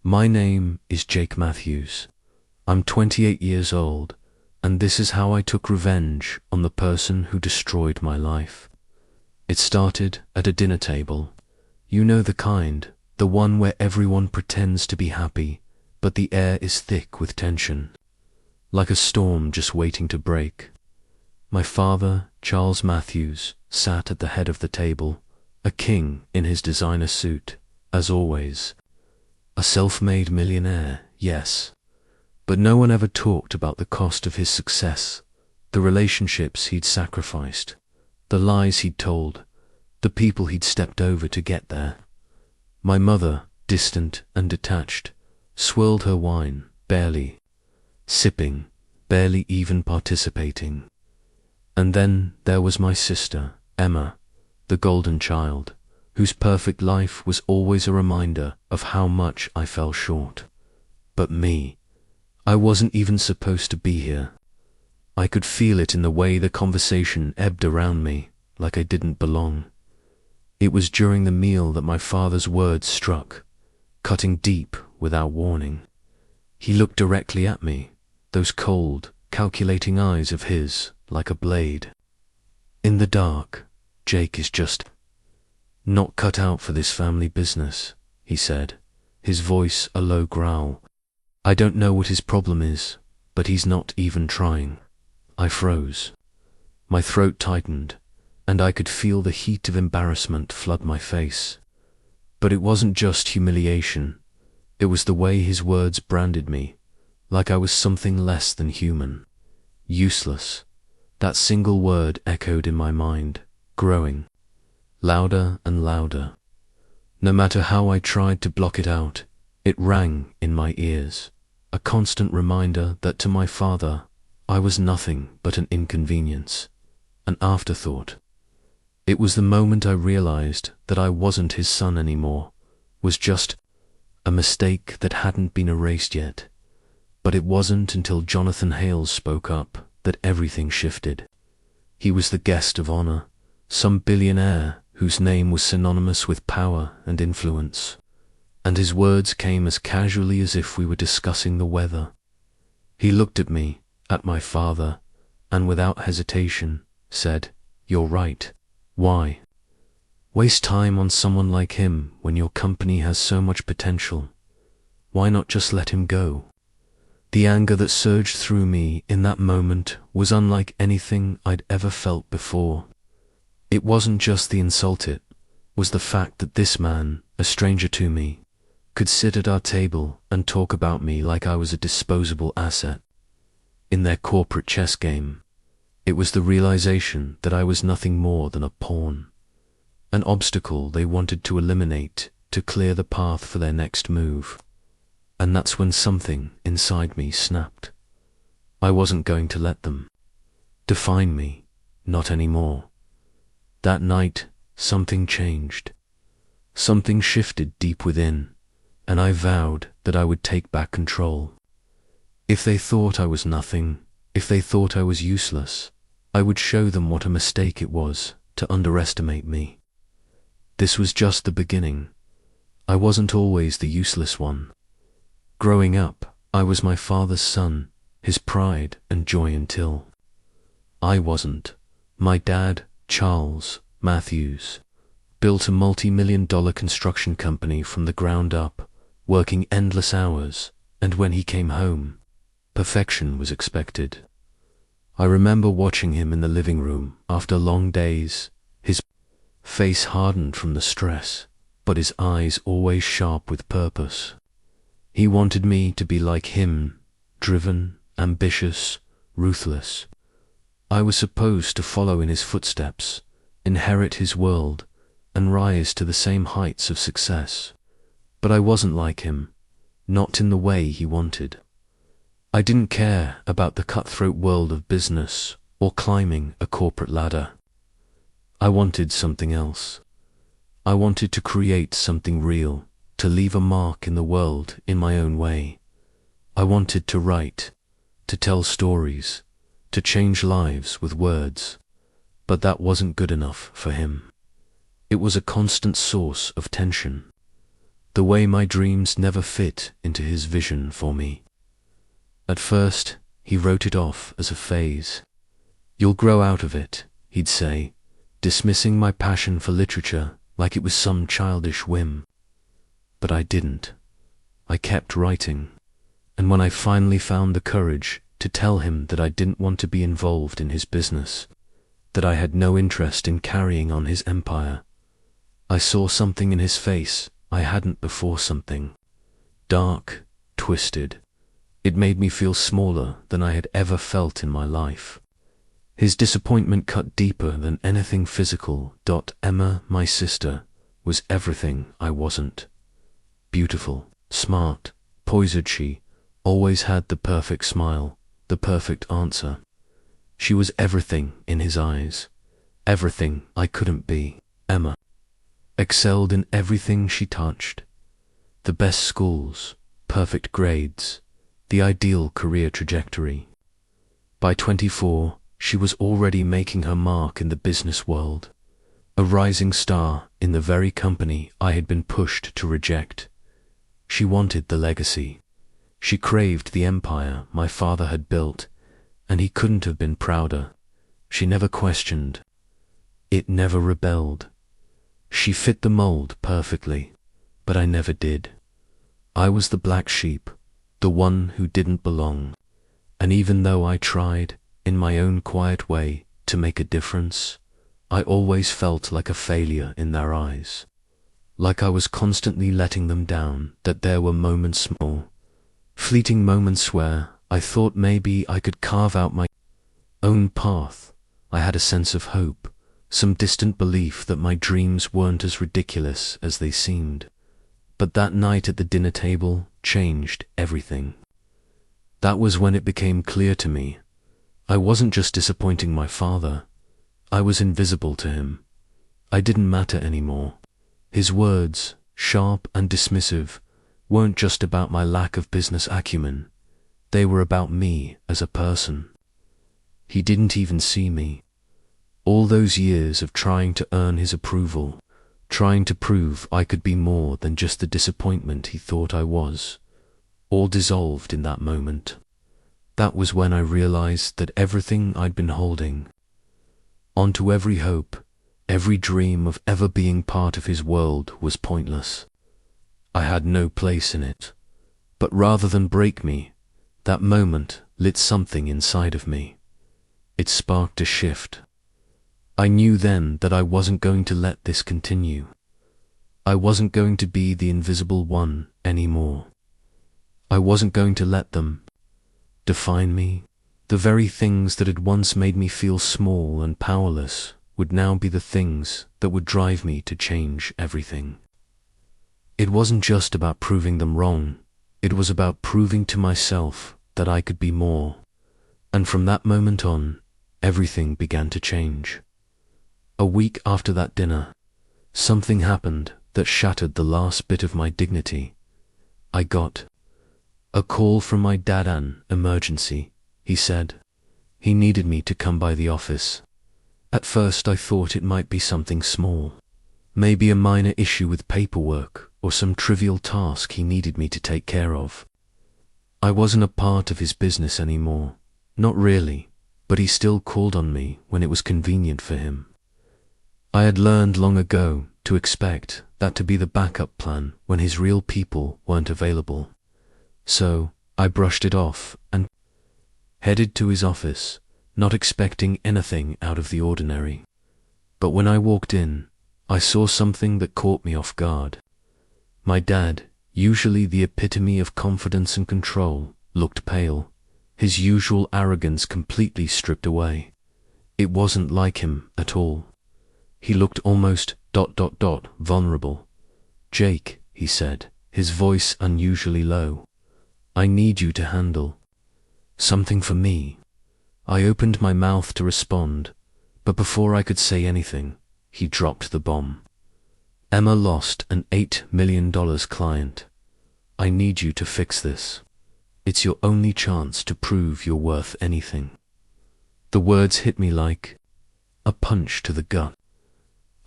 My name is Jake Matthews. I'm 28 years old, and this is how I took revenge on the person who destroyed my life. It started at a dinner table. You know the kind, the one where everyone pretends to be happy, but the air is thick with tension, like a storm just waiting to break. My father, Charles Matthews, sat at the head of the table, a king in his designer suit, as always. A self-made millionaire, yes. But no one ever talked about the cost of his success, the relationships he'd sacrificed, the lies he'd told, the people he'd stepped over to get there. My mother, distant and detached, swirled her wine, barely sipping, barely even participating. And then there was my sister, Emma, the golden child, whose perfect life was always a reminder of how much I fell short. But me, I wasn't even supposed to be here. I could feel it in the way the conversation ebbed around me, like I didn't belong. It was during the meal that my father's words struck, cutting deep without warning. He looked directly at me, those cold, calculating eyes of his, like a blade. In the dark, Jake is just not cut out for this family business, he said, his voice a low growl. I don't know what his problem is, but he's not even trying. I froze. My throat tightened, and I could feel the heat of embarrassment flood my face. But it wasn't just humiliation. It was the way his words branded me, like I was something less than human. Useless. That single word echoed in my mind, growing, louder and louder. No matter how I tried to block it out, it rang in my ears, a constant reminder that to my father, I was nothing but an inconvenience, an afterthought. It was the moment I realized that I wasn't his son anymore, was just a mistake that hadn't been erased yet. But it wasn't until Jonathan Hales spoke up that everything shifted. He was the guest of honor, some billionaire whose name was synonymous with power and influence, and his words came as casually as if we were discussing the weather. He looked at me, at my father, and without hesitation said, "You're right. Why waste time on someone like him when your company has so much potential? Why not just let him go?" The anger that surged through me in that moment was unlike anything I'd ever felt before. It wasn't just the insult, it was the fact that this man, a stranger to me, could sit at our table and talk about me like I was a disposable asset. In their corporate chess game, it was the realization that I was nothing more than a pawn, an obstacle they wanted to eliminate to clear the path for their next move. And that's when something inside me snapped. I wasn't going to let them define me, not anymore. That night, something changed. Something shifted deep within, and I vowed that I would take back control. If they thought I was nothing, if they thought I was useless, I would show them what a mistake it was to underestimate me. This was just the beginning. I wasn't always the useless one. Growing up, I was my father's son, his pride and joy until I wasn't. My dad, Charles Matthews, built a multi-million-dollar construction company from the ground up, working endless hours, and when he came home, perfection was expected. I remember watching him in the living room after long days, his face hardened from the stress, but his eyes always sharp with purpose. He wanted me to be like him, driven, ambitious, ruthless. I was supposed to follow in his footsteps, inherit his world, and rise to the same heights of success. But I wasn't like him, not in the way he wanted. I didn't care about the cutthroat world of business or climbing a corporate ladder. I wanted something else. I wanted to create something real, to leave a mark in the world in my own way. I wanted to write, to tell stories, to change lives with words. But that wasn't good enough for him. It was a constant source of tension. the way my dreams never fit into his vision for me. At first, he wrote it off as a phase. "You'll grow out of it," he'd say, dismissing my passion for literature like it was some childish whim. But I didn't. I kept writing, and when I finally found the courage to tell him that I didn't want to be involved in his business, that I had no interest in carrying on his empire, I saw something in his face I hadn't before, something dark, twisted. It made me feel smaller than I had ever felt in my life. His disappointment cut deeper than anything physical. Emma, my sister, was everything I wasn't. Beautiful, smart, poised, she always had the perfect smile, the perfect answer. She was everything in his eyes, everything I couldn't be. Emma excelled in everything she touched. The best schools, perfect grades, the ideal career trajectory. By 24, she was already making her mark in the business world, a rising star in the very company I had been pushed to reject. She wanted the legacy. She craved the empire my father had built, and he couldn't have been prouder. She never questioned. It never rebelled. She fit the mold perfectly, but I never did. I was the black sheep, the one who didn't belong, and even though I tried, in my own quiet way, to make a difference, I always felt like a failure in their eyes, like I was constantly letting them down. That there were moments, more fleeting moments, where I thought maybe I could carve out my own path. I had a sense of hope, some distant belief that my dreams weren't as ridiculous as they seemed. But that night at the dinner table changed everything. That was when it became clear to me. I wasn't just disappointing my father. I was invisible to him. I didn't matter anymore. His words, sharp and dismissive, weren't just about my lack of business acumen. They were about me as a person. He didn't even see me. All those years of trying to earn his approval, trying to prove I could be more than just the disappointment he thought I was, all dissolved in that moment. That was when I realized that everything I'd been holding onto, every hope, every dream of ever being part of his world, was pointless. I had no place in it. But rather than break me, that moment lit something inside of me. It sparked a shift. I knew then that I wasn't going to let this continue. I wasn't going to be the invisible one anymore. I wasn't going to let them define me. The very things that had once made me feel small and powerless would now be the things that would drive me to change everything. It wasn't just about proving them wrong. It was about proving to myself that I could be more. And from that moment on, everything began to change. A week after that dinner, something happened that shattered the last bit of my dignity. I got a call from my dad. An emergency, he said. He needed me to come by the office. At first I thought it might be something small, maybe a minor issue with paperwork or some trivial task he needed me to take care of. I wasn't a part of his business anymore, not really, but he still called on me when it was convenient for him. I had learned long ago to expect that to be the backup plan when his real people weren't available. So I brushed it off and headed to his office, not expecting anything out of the ordinary. But when I walked in, I saw something that caught me off guard. My dad, usually the epitome of confidence and control, looked pale, his usual arrogance completely stripped away. It wasn't like him at all. He looked almost ... vulnerable. "Jake," he said, his voice unusually low, "I need you to handle something for me." I opened my mouth to respond, but before I could say anything, he dropped the bomb. "Emma lost an $8 million client. I need you to fix this. It's your only chance to prove you're worth anything." The words hit me like a punch to the gut.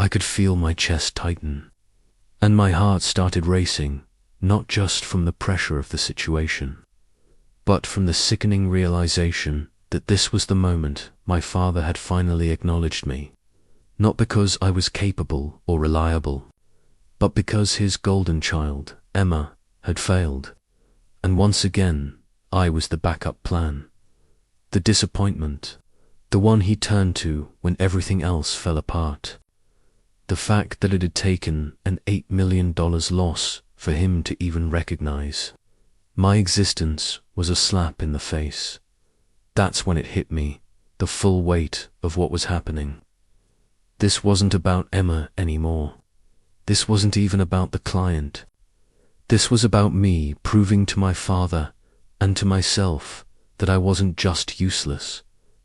I could feel my chest tighten. And my heart started racing, not just from the pressure of the situation, but from the sickening realization that this was the moment my father had finally acknowledged me, not because I was capable or reliable, but because his golden child, Emma, had failed. And once again, I was the backup plan, the disappointment, the one he turned to when everything else fell apart. The fact that it had taken an $8 million loss for him to even recognize my existence was a slap in the face. That's when it hit me, the full weight of what was happening. This wasn't about Emma anymore. This wasn't even about the client. This was about me proving to my father and to myself that I wasn't just useless,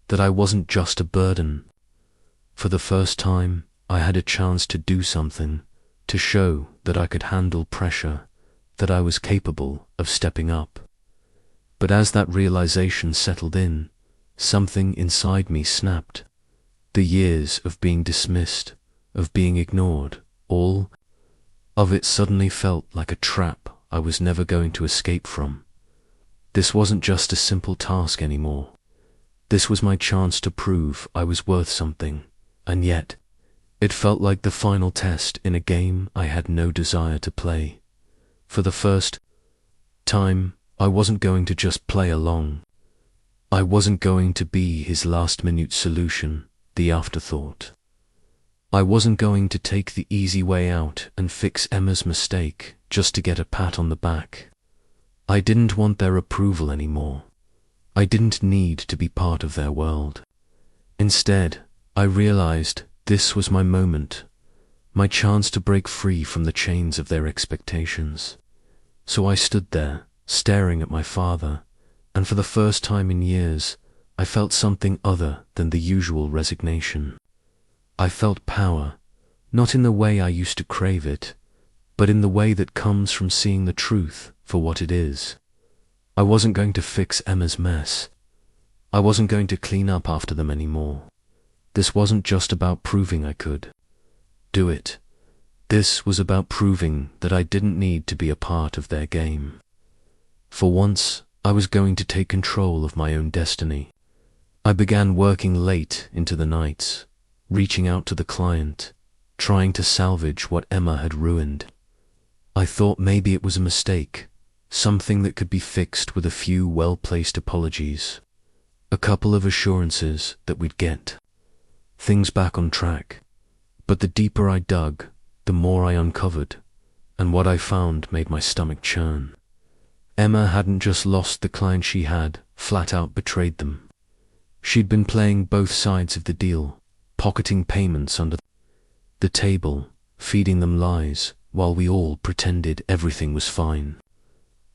that I wasn't just a burden. For the first time, I had a chance to do something, to show that I could handle pressure, that I was capable of stepping up. But as that realization settled in, something inside me snapped. The years of being dismissed, of being ignored, all of it suddenly felt like a trap I was never going to escape from. This wasn't just a simple task anymore. This was my chance to prove I was worth something, and yet, it felt like the final test in a game I had no desire to play. For the first time, I wasn't going to just play along. I wasn't going to be his last-minute solution, the afterthought. I wasn't going to take the easy way out and fix Emma's mistake just to get a pat on the back. I didn't want their approval anymore. I didn't need to be part of their world. Instead, I realized this was my moment, my chance to break free from the chains of their expectations. So I stood there, staring at my father, and for the first time in years, I felt something other than the usual resignation. I felt power, not in the way I used to crave it, but in the way that comes from seeing the truth for what it is. I wasn't going to fix Emma's mess. I wasn't going to clean up after them anymore. This wasn't just about proving I could do it. This was about proving that I didn't need to be a part of their game. For once, I was going to take control of my own destiny. I began working late into the nights, reaching out to the client, trying to salvage what Emma had ruined. I thought maybe it was a mistake, something that could be fixed with a few well-placed apologies, a couple of assurances that we'd get things back on track. But the deeper I dug, the more I uncovered, and what I found made my stomach churn. Emma hadn't just lost the client she had, flat out betrayed them. She'd been playing both sides of the deal, pocketing payments under the table, feeding them lies, while we all pretended everything was fine.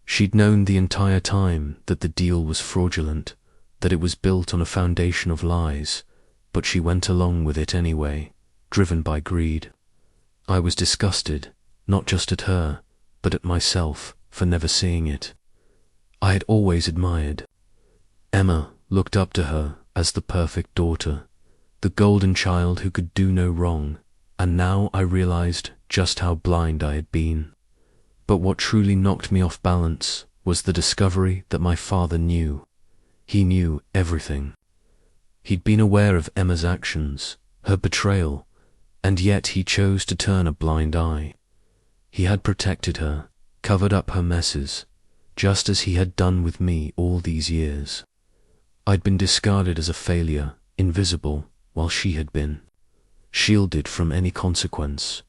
She'd known the entire time that the deal was fraudulent, that it was built on a foundation of lies, but she went along with it anyway, driven by greed. I was disgusted, not just at her, but at myself for never seeing it. I had always admired Emma, looked up to her as the perfect daughter, the golden child who could do no wrong, and now I realized just how blind I had been. But what truly knocked me off balance was the discovery that my father knew. He knew everything. He'd been aware of Emma's actions, her betrayal, and yet he chose to turn a blind eye. He had protected her, covered up her messes, just as he had done with me all these years. I'd been discarded as a failure, invisible, while she had been shielded from any consequence.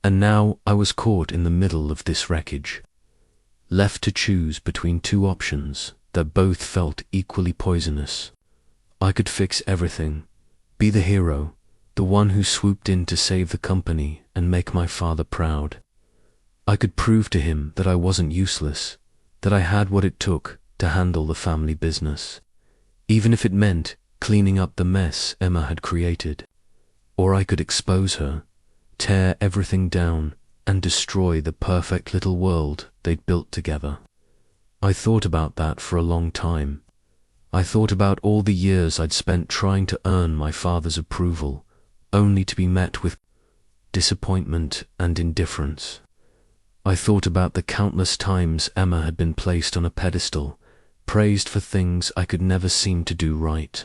And now I was caught in the middle of this wreckage, left to choose between two options that both felt equally poisonous. I could fix everything, be the hero, the one who swooped in to save the company and make my father proud. I could prove to him that I wasn't useless, that I had what it took to handle the family business, even if it meant cleaning up the mess Emma had created. Or I could expose her, tear everything down, and destroy the perfect little world they'd built together. I thought about that for a long time. I thought about all the years I'd spent trying to earn my father's approval, only to be met with disappointment, and indifference. I thought about the countless times Emma had been placed on a pedestal, praised for things I could never seem to do right.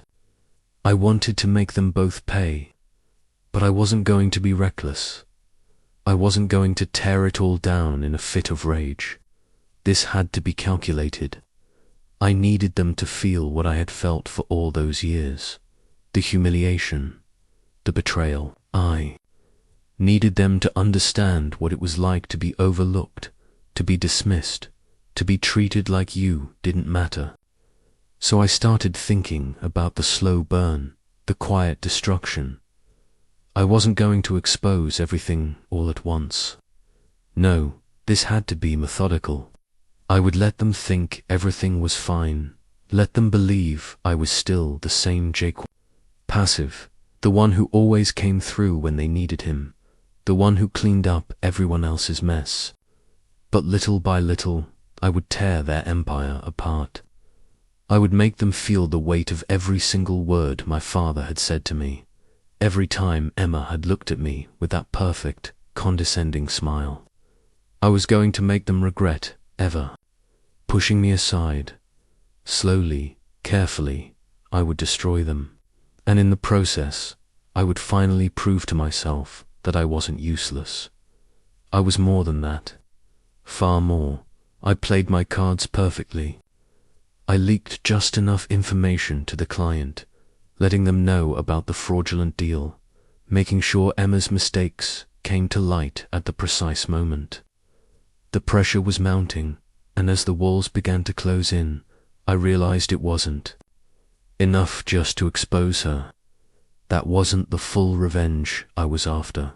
I wanted to make them both pay, but I wasn't going to be reckless. I wasn't going to tear it all down in a fit of rage. This had to be calculated. I needed them to feel what I had felt for all those years. The humiliation, the betrayal. I needed them to understand what it was like to be overlooked, to be dismissed, to be treated like you didn't matter. So I started thinking about the slow burn, the quiet destruction. I wasn't going to expose everything all at once. No, this had to be methodical. I would let them think everything was fine, let them believe I was still the same Jake. Passive, the one who always came through when they needed him, the one who cleaned up everyone else's mess. But little by little, I would tear their empire apart. I would make them feel the weight of every single word my father had said to me, every time Emma had looked at me with that perfect, condescending smile. I was going to make them regret ever pushing me aside. Slowly, carefully, I would destroy them. And in the process, I would finally prove to myself that I wasn't useless. I was more than that. Far more. I played my cards perfectly. I leaked just enough information to the client, letting them know about the fraudulent deal, making sure Emma's mistakes came to light at the precise moment. The pressure was mounting, and as the walls began to close in, I realized it wasn't enough just to expose her. That wasn't the full revenge I was after.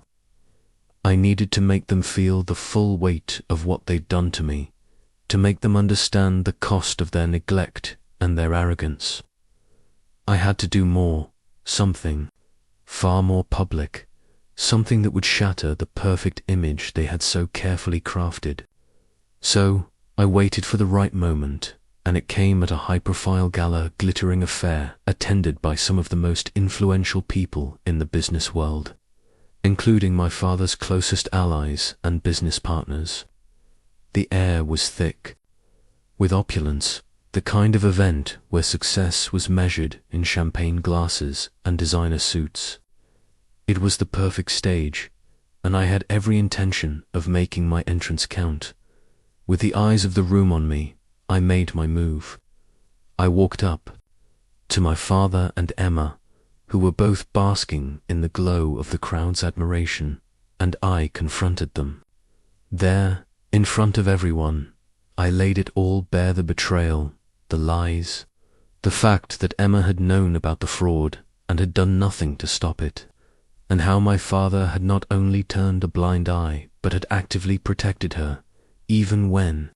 I needed to make them feel the full weight of what they'd done to me, to make them understand the cost of their neglect and their arrogance. I had to do more, something far more public, something that would shatter the perfect image they had so carefully crafted. So I waited for the right moment, and it came at a high-profile gala glittering affair attended by some of the most influential people in the business world, including my father's closest allies and business partners. The air was thick with opulence, the kind of event where success was measured in champagne glasses and designer suits. It was the perfect stage, and I had every intention of making my entrance count. With the eyes of the room on me, I made my move. I walked up to my father and Emma, who were both basking in the glow of the crowd's admiration, and I confronted them. There, in front of everyone, I laid it all bare: the betrayal, the lies, the fact that Emma had known about the fraud and had done nothing to stop it, and how my father had not only turned a blind eye but had actively protected her, even when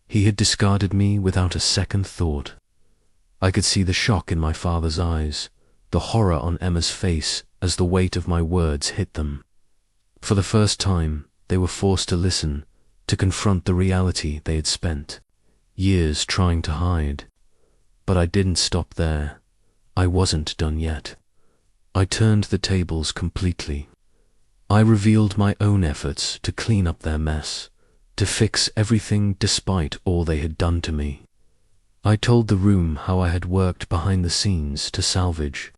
he had discarded me without a second thought. I could see the shock in my father's eyes, the horror on Emma's face as the weight of my words hit them. For the first time, they were forced to listen, to confront the reality they had spent years trying to hide. But I didn't stop there. I wasn't done yet. I turned the tables completely. I revealed my own efforts to clean up their mess, to fix everything despite all they had done to me. I told the room how I had worked behind the scenes to salvage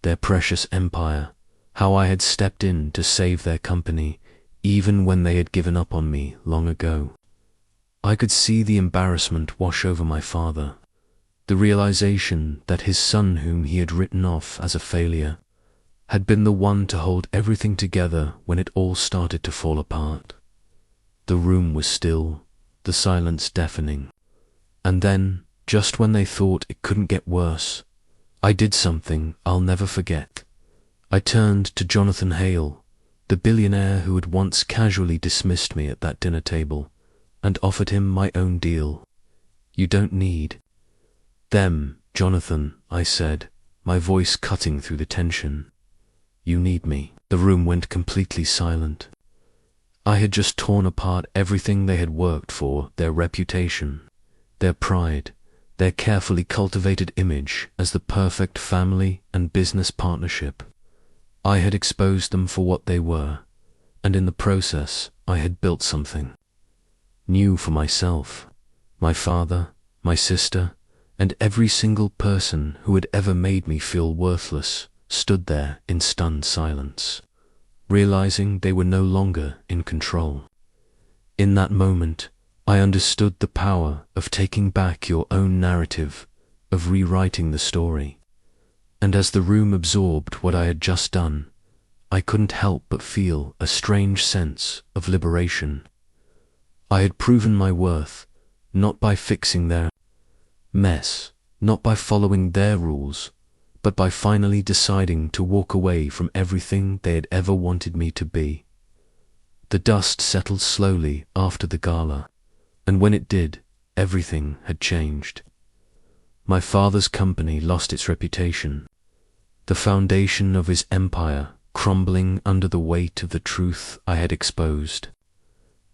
their precious empire, how I had stepped in to save their company, even when they had given up on me long ago. I could see the embarrassment wash over my father, the realization that his son, whom he had written off as a failure, had been the one to hold everything together when it all started to fall apart. The room was still, the silence deafening. And then, just when they thought it couldn't get worse, I did something I'll never forget. I turned to Jonathan Hale, the billionaire who had once casually dismissed me at that dinner table, and offered him my own deal. "You don't need them, Jonathan," I said, my voice cutting through the tension. "You need me." The room went completely silent. I had just torn apart everything they had worked for: their reputation, their pride, their carefully cultivated image as the perfect family and business partnership. I had exposed them for what they were: and in the process, I had built something new for myself, my father, my sister, and every single person who had ever made me feel worthless stood there in stunned silence, realizing they were no longer in control. In that moment, I understood the power of taking back your own narrative, of rewriting the story. And as the room absorbed what I had just done, I couldn't help but feel a strange sense of liberation. I had proven my worth, not by fixing their mess, not by following their rules, but by finally deciding to walk away from everything they had ever wanted me to be. The dust settled slowly after the gala, and when it did, everything had changed. My father's company lost its reputation, the foundation of his empire crumbling under the weight of the truth I had exposed.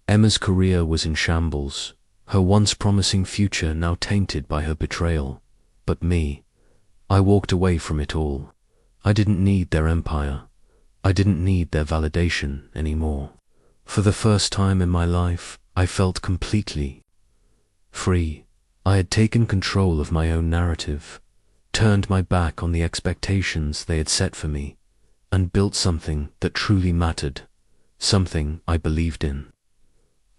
Emma's career was in shambles, her once promising future now tainted by her betrayal. But me, I walked away from it all. I didn't need their empire. I didn't need their validation anymore. For the first time in my life, I felt completely free. I had taken control of my own narrative, turned my back on the expectations they had set for me, and built something that truly mattered, something I believed in.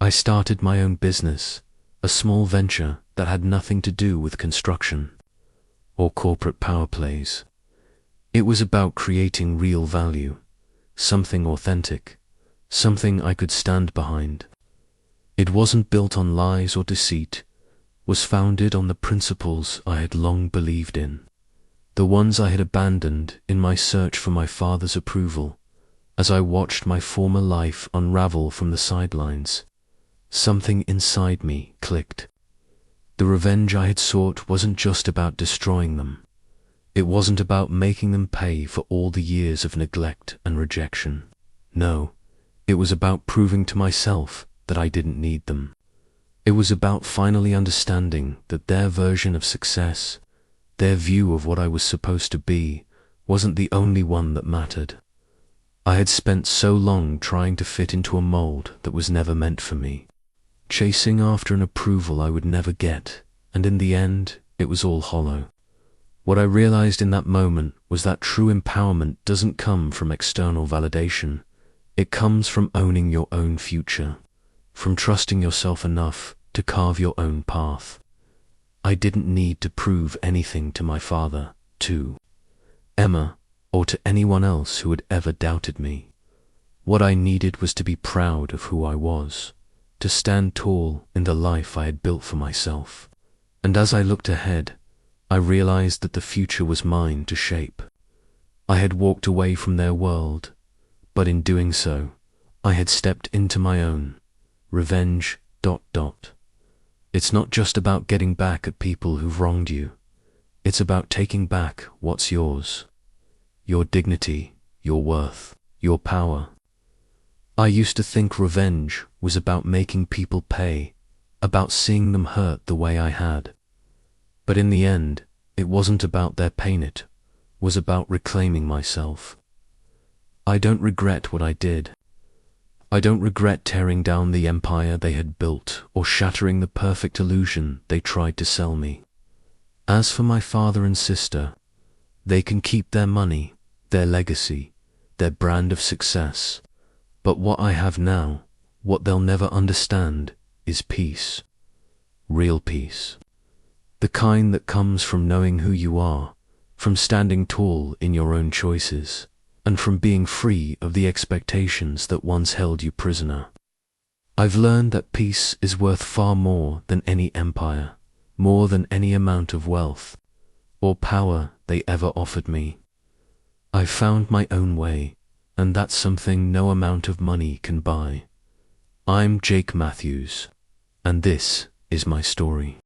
I started my own business, a small venture that had nothing to do with construction or corporate power plays. It was about creating real value, something authentic, something I could stand behind. It wasn't built on lies or deceit, was founded on the principles I had long believed in, the ones I had abandoned in my search for my father's approval. As I watched my former life unravel from the sidelines, something inside me clicked. The revenge I had sought wasn't just about destroying them. It wasn't about making them pay for all the years of neglect and rejection. No, it was about proving to myself that I didn't need them. It was about finally understanding that their version of success, their view of what I was supposed to be, wasn't the only one that mattered. I had spent so long trying to fit into a mold that was never meant for me, chasing after an approval I would never get, and in the end, it was all hollow. What I realized in that moment was that true empowerment doesn't come from external validation. It comes from owning your own future, from trusting yourself enough to carve your own path. I didn't need to prove anything to my father, to Emma, or to anyone else who had ever doubted me. What I needed was to be proud of who I was, to stand tall in the life I had built for myself. And as I looked ahead, I realized that the future was mine to shape. I had walked away from their world, but in doing so, I had stepped into my own. Revenge. It's not just about getting back at people who've wronged you. It's about taking back what's yours. Your dignity, your worth, your power. I used to think revenge was about making people pay, about seeing them hurt the way I had. But in the end, it wasn't about their pain, it was about reclaiming myself. I don't regret what I did. I don't regret tearing down the empire they had built or shattering the perfect illusion they tried to sell me. As for my father and sister, they can keep their money, their legacy, their brand of success. But what I have now, what they'll never understand, is peace. Real peace. The kind that comes from knowing who you are, from standing tall in your own choices, and from being free of the expectations that once held you prisoner. I've learned that peace is worth far more than any empire, more than any amount of wealth or power they ever offered me. I've found my own way, and that's something no amount of money can buy. I'm Jake Matthews, and this is my story.